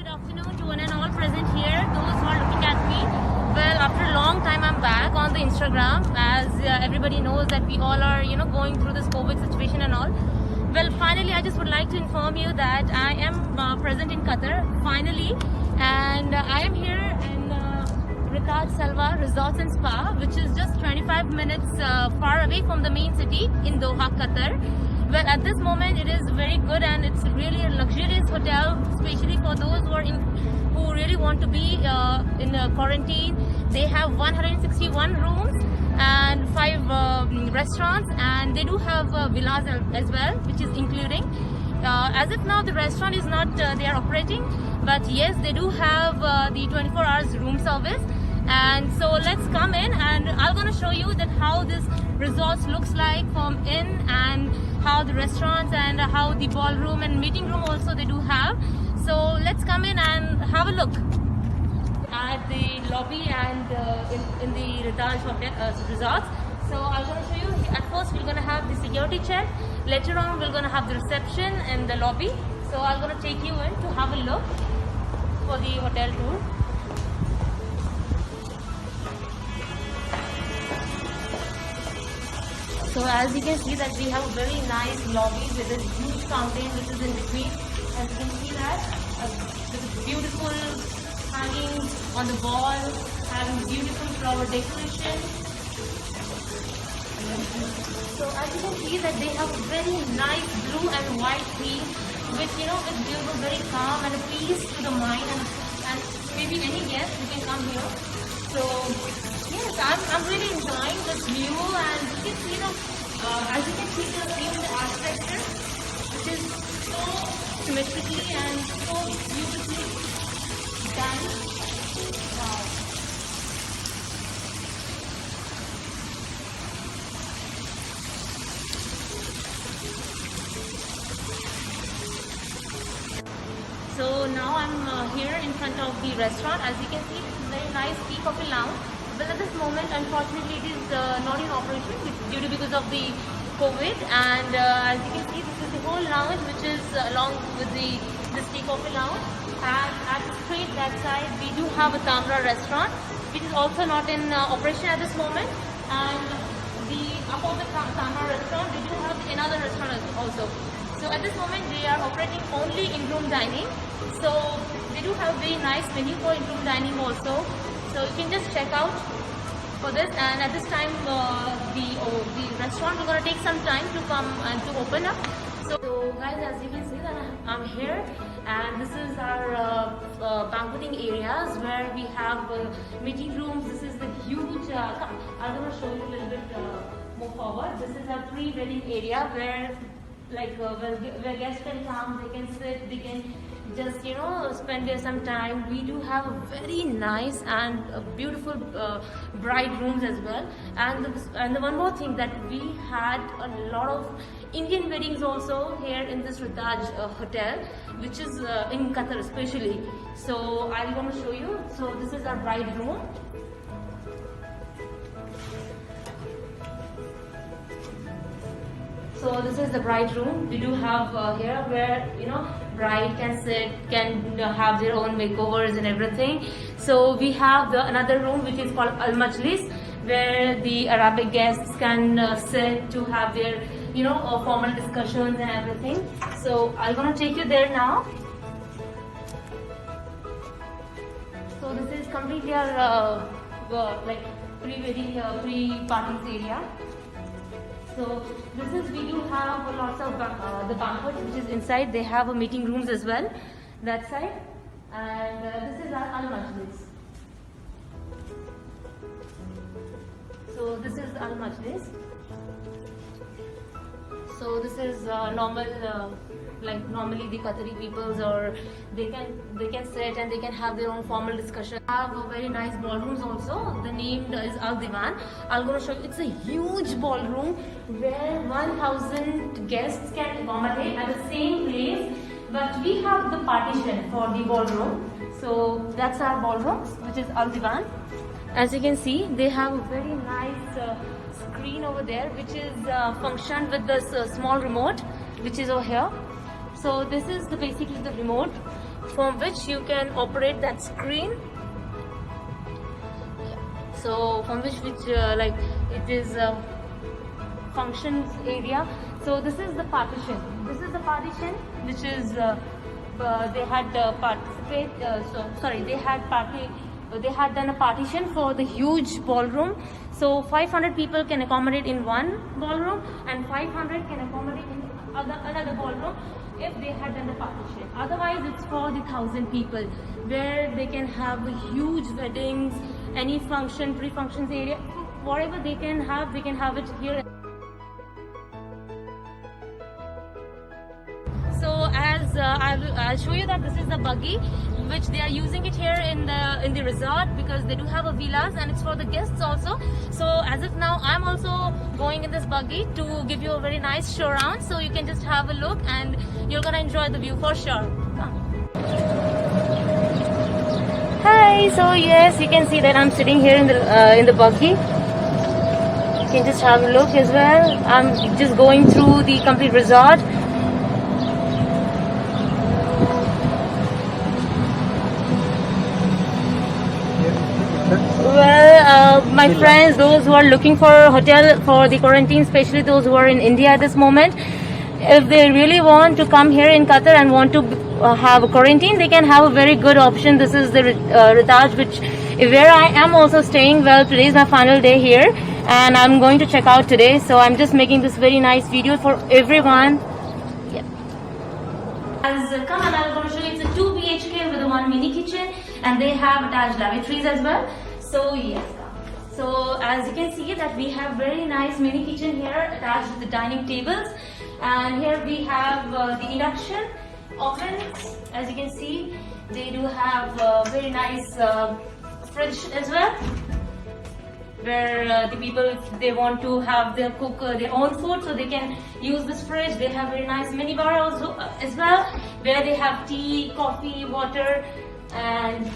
good afternoon to one and all present here, those who are looking at me. Well, after a long time I'm back on the Instagram, as everybody knows that we all are, going through this COVID situation and all. Well, finally, I just would like to inform you that I am present in Qatar, finally, and I am here in Riyadh Salwa Resorts and Spa, which is just 25 minutes far away from the main city in Doha, Qatar. Well, at this moment it is very good and it's really a luxurious hotel, especially for those who really want to be in quarantine. They have 161 rooms and 5 restaurants, and they do have villas as well, which is including. As if now the restaurant is not they are operating, but yes, they do have the 24 hours room service. And so let's come in and I'm going to show you that how this resort looks like from in, and how the restaurants and how the ballroom and meeting room also they do have. So let's come in and have a look at the lobby and in the Riyadh Hotel resorts. So I'm going to show you. At first we're going to have the security check, later on we're going to have the reception in the lobby. So I'm going to take you in to have a look for the hotel tour. So as you can see that we have a very nice lobby with a huge fountain which is in between. As you can see that with beautiful hangings on the wall, having beautiful flower decoration. So as you can see that they have a very nice blue and white theme, which which gives a very calm and a peace to the mind, and maybe any guest who can come here. So yes, I'm really enjoying this view, and you can see as you can see the view in the architecture, which is so symmetrically and so beautifully done. Wow. So now I'm here in front of the restaurant. As you can see, it's a very nice tea coffee lounge. But at this moment, unfortunately, it is not in operation due to because of the COVID. And as you can see, this is the whole lounge, which is along with this tea coffee lounge. And at straight that side, we do have a Tamra restaurant, which is also not in operation at this moment. And the up of the Tamra restaurant, we do have another restaurant also. So at this moment, they are operating only in-room dining. So they do have very nice menu for in-room dining also. So you can just check out for this. And at this time, the restaurant is going to take some time to come and to open up. So guys, as you can see that I'm here, and this is our banqueting areas where we have meeting rooms. This is the huge. I'm going to show you a little bit more forward. This is our pre-wedding area where where guests can come, they can sit, they can just spend there some time. We do have a very nice and beautiful bride rooms as well. And the one more thing, that we had a lot of Indian weddings also here in this Riyadh hotel, which is in Qatar especially. So I'm going to show you. So this is our bride room. So this is the bride room. We do have here where bride can sit, can have their own makeovers and everything. So we have another room which is called Al Majlis, where the Arabic guests can sit to have their formal discussions and everything. So I'm gonna take you there now. So this is completely our pre-wedding pre-parties area. So we do have lots of the banquet which is inside. They have a meeting rooms as well, that side. And this is our Al Majlis. So this is Al Majlis. So this is normal, normally the Qatari peoples, or they can sit and they can have their own formal discussion. Have a very nice ballrooms also. The name is Al Divan. I'm going to show you. It's a huge ballroom where 1,000 guests can accommodate at the same place. But we have the partition for the ballroom. So that's our ballroom, which is Al Divan. As you can see, they have a very nice screen over there, which is functioned with this small remote, which is over here. So this is basically the remote from which you can operate that screen. So from which like it is functions area. So this is the partition. This is the partition which is they had they had done a partition for the huge ballroom. So 500 people can accommodate in one ballroom and 500 can accommodate in another ballroom if they had done the partition. Otherwise it's for the 1,000 people where they can have huge weddings, any function, pre-functions area, whatever they can have it here. So as I'll show you that this is the buggy which they are using it here in the resort, because they do have a villas and it's for the guests also. So as of now I'm also going in this buggy to give you a very nice show around, so you can just have a look and you're gonna enjoy the view for sure. Come. Hi, so yes, you can see that I'm sitting here in the buggy. You can just have a look as well. I'm just going through the complete resort. Well, my friends, those who are looking for a hotel for the quarantine, especially those who are in India at this moment, if they really want to come here in Qatar and want to have a quarantine, they can have a very good option. This is the Ritaj, where I am also staying. Well, today is my final day here and I'm going to check out today, so I'm just making this very nice video for everyone. Yeah. Come on, I'm going to show you. It's a 2 BHK with a 1 mini kitchen and they have attached lavatories as well. So yes, so as you can see that we have very nice mini kitchen here attached with the dining tables, and here we have the induction ovens. As you can see, they do have very nice fridge as well, where the people, if they want to have their cook their own food, so they can use this fridge. They have very nice mini bar also as well, where they have tea, coffee, water, and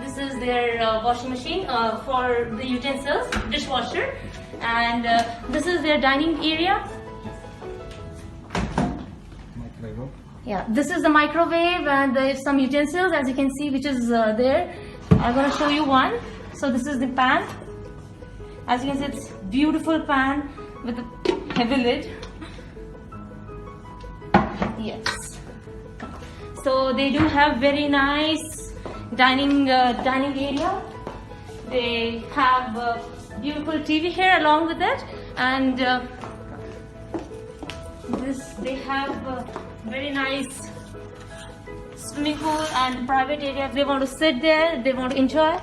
this is their washing machine for the utensils, dishwasher, and this is their dining area. Microwave. Yeah, this is the microwave and there's some utensils, as you can see, which is there. I'm gonna show you one. So this is the pan. As you can see, it's beautiful pan with a heavy lid. Yes. So they do have very nice dining area. They have beautiful TV here along with it, and they have very nice swimming pool and private area. If they want to sit there, they want to enjoy.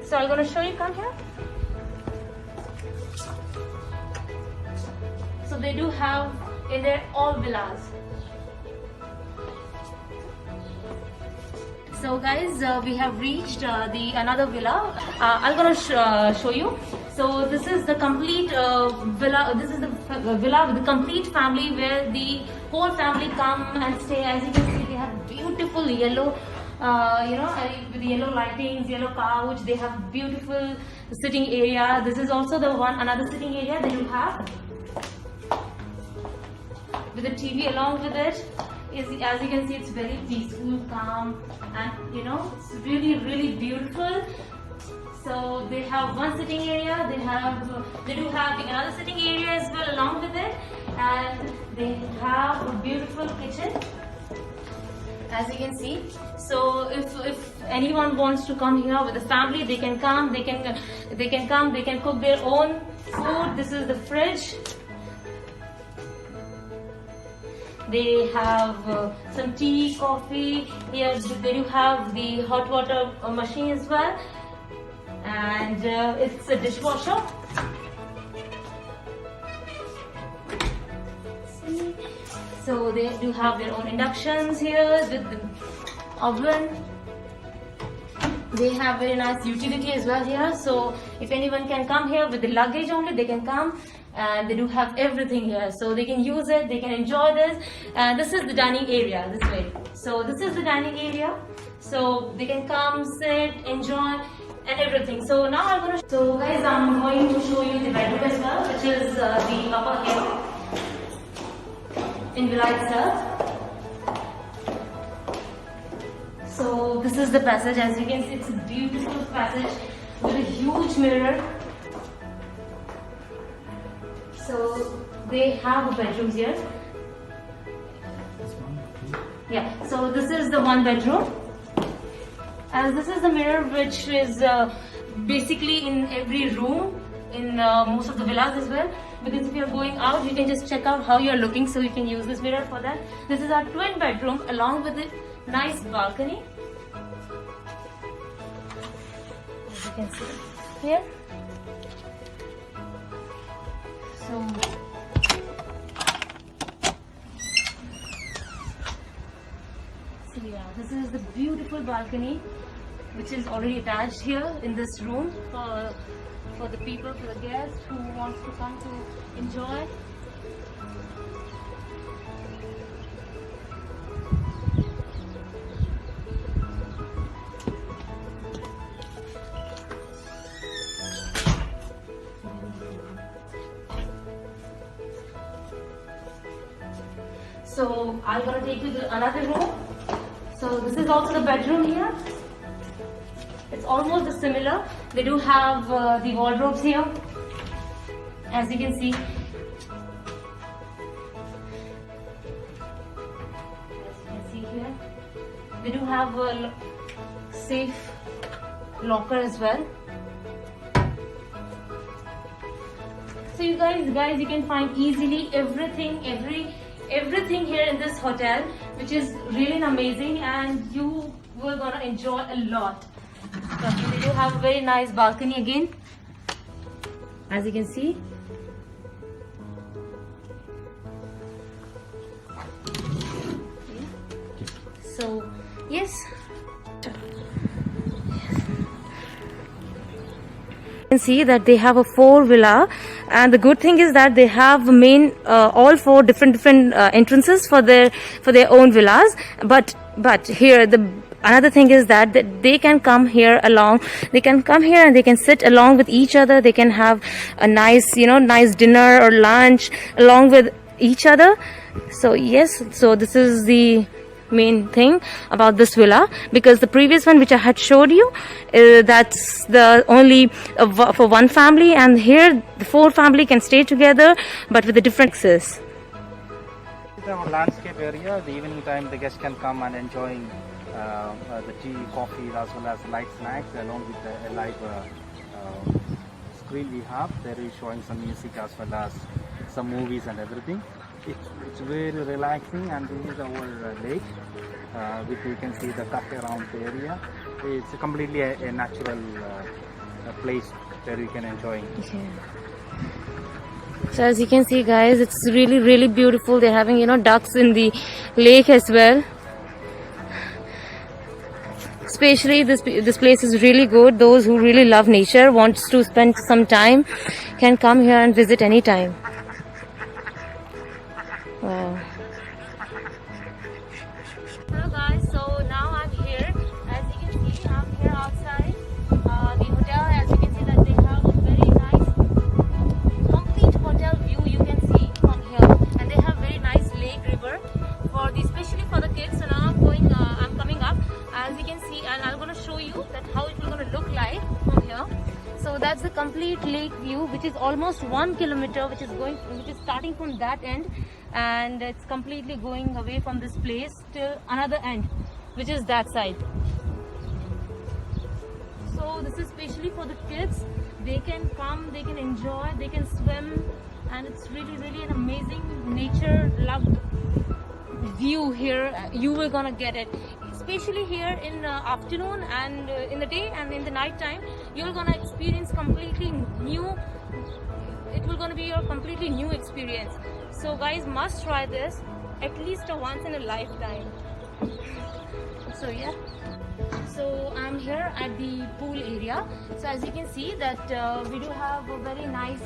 So I'm going to show you. Come here. So they do have in there all villas. So guys, we have reached the another villa. I'm gonna show you. So this is the complete villa. This is the villa with the complete family, where the whole family come and stay. As you can see, they have beautiful yellow, with yellow lightings, yellow couch. They have beautiful sitting area. This is also the another sitting area that you have with the TV along with it. As you can see, it's very peaceful, calm, and it's really beautiful. So they have one sitting area. They do have another sitting area as well along with it, and they have a beautiful kitchen, as you can see. So if anyone wants to come here with a family, they can come. They can cook their own food. This is the fridge. They have some tea, coffee. Here they do have the hot water machine as well, and it's a dishwasher. See? So they do have their own inductions here with the oven. They have very nice utility as well here. So if anyone can come here with the luggage only, they can come. And they do have everything here, so they can use it, they can enjoy this. And this is the dining area this way. So this is the dining area, so they can come, sit, enjoy, and everything. So now so guys, I'm going to show you the bedroom as well, which is the upper here in villa itself. So this is the passage. As you can see, it's a beautiful passage with a huge mirror. So they have bedrooms here. Yeah, so this is the one bedroom. As this is the mirror which is basically in every room in most of the villas as well. Because if you're going out, you can just check out how you're looking, so you can use this mirror for that. This is our twin bedroom along with a nice balcony. As you can see here. So yeah, this is the beautiful balcony which is already attached here in this room for the people, for the guests who wants to come to enjoy. So I'm gonna take you to another room. So this is also the bedroom here. It's almost similar. They do have the wardrobes here, as you can see. As you can see here, they do have a safe locker as well. So you guys, you can find easily everything here in this hotel, which is really amazing, and you will gonna enjoy a lot. We do have a very nice balcony again, as you can see. So yes. You can see that they have a 4 villa, and the good thing is that they have main all 4 different entrances for their own villas. But here another thing is that they can come here and they can sit along with each other. They can have a nice dinner or lunch along with each other. So yes, so this is the main thing about this villa, because the previous one which I had showed you, that's the only for one family, and here the 4 family can stay together but with the different access. Our landscape area, the evening time the guests can come and enjoying the tea, coffee, as well as light snacks, along with the live screen we have. There is showing some music as well as some movies and everything. It's very relaxing, and this is our lake, which you can see the tuck around the area. It's completely a natural place where you can enjoy. So as you can see, guys, it's really beautiful. They're having ducks in the lake as well. Especially this place is really good. Those who really love nature, wants to spend some time, can come here and visit anytime. Wow. Hello guys, so now I'm here. As you can see, I'm here outside the hotel. As you can see that they have a very nice complete hotel view you can see from here, and they have very nice lake river especially for the kids. So now I'm coming up, as you can see, and I'm gonna show you that how it will gonna look like from here. So that's the complete lake view, which is almost 1 kilometer, which is starting from that end, and it's completely going away from this place till another end, which is that side. So this is especially for the kids. They can come, they can enjoy, they can swim, and it's really an amazing nature loved view here. You will gonna get it, especially here in afternoon and in the day and in the night time. You're gonna experience completely new. It will gonna be your completely new experience. So guys, must try this at least once in a lifetime. So yeah, so I'm here at the pool area. So as you can see that we do have a very nice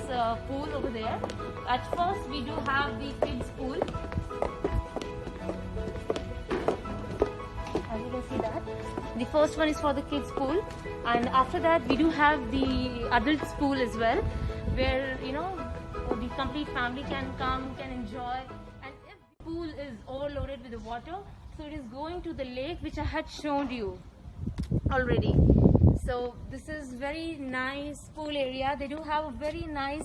pool over there. At first we do have the kids pool. As you can see that the first one is for the kids pool, and after that we do have the adults pool as well, where the complete family can come, can enjoy. And if the pool is overloaded with the water, So it is going to the lake which I had shown you already. So this is very nice pool area. They do have a very nice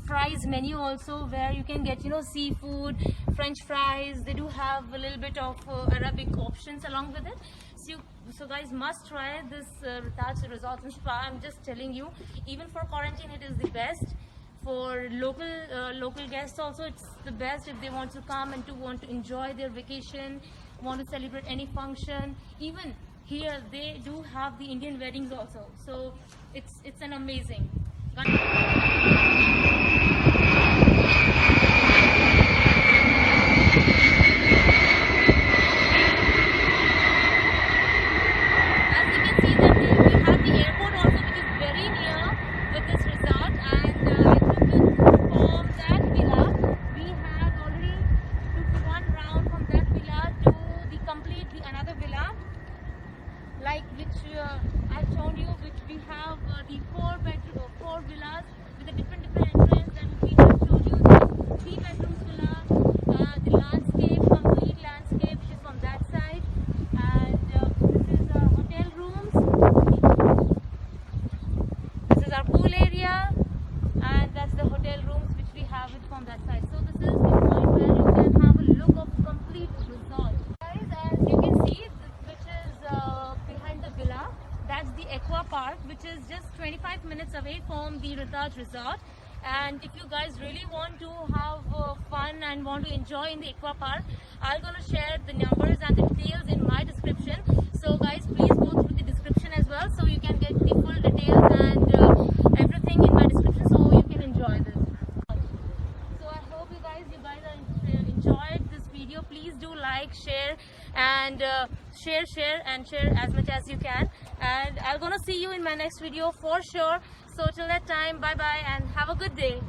fries menu also, where you can get, you know, seafood, French fries. They do have a little bit of Arabic options along with it. So guys must try this Taj Resort and Spa. I'm just telling you, even for quarantine it is the best. For local guests also, it's the best if they want to come and want to enjoy their vacation, want to celebrate any function. Even here they do have the Indian weddings also. So it's an amazing. Like which I've shown you, which we have the four villas with a different entrance, and we have showed you the 3 bedrooms villa, the landscape, complete landscape, which is from that side, and this is our hotel rooms. This is our pool area, and that's the hotel rooms which we have it from that side. So this is the point where you can have a look of complete resort. Guys, as you can see, that's the Aqua Park, which is just 25 minutes away from the Taj Resort. And if you guys really want to have fun and want to enjoy in the Aqua Park, I'm gonna share the numbers and the details in my description. So guys, please go through the description as well, so you can get the full details and everything in my description, so you can enjoy this. So I hope you guys enjoyed this video. Please do like, share, and share as much as you can. And I'm gonna see you in my next video for sure. So till that time, bye bye and have a good day.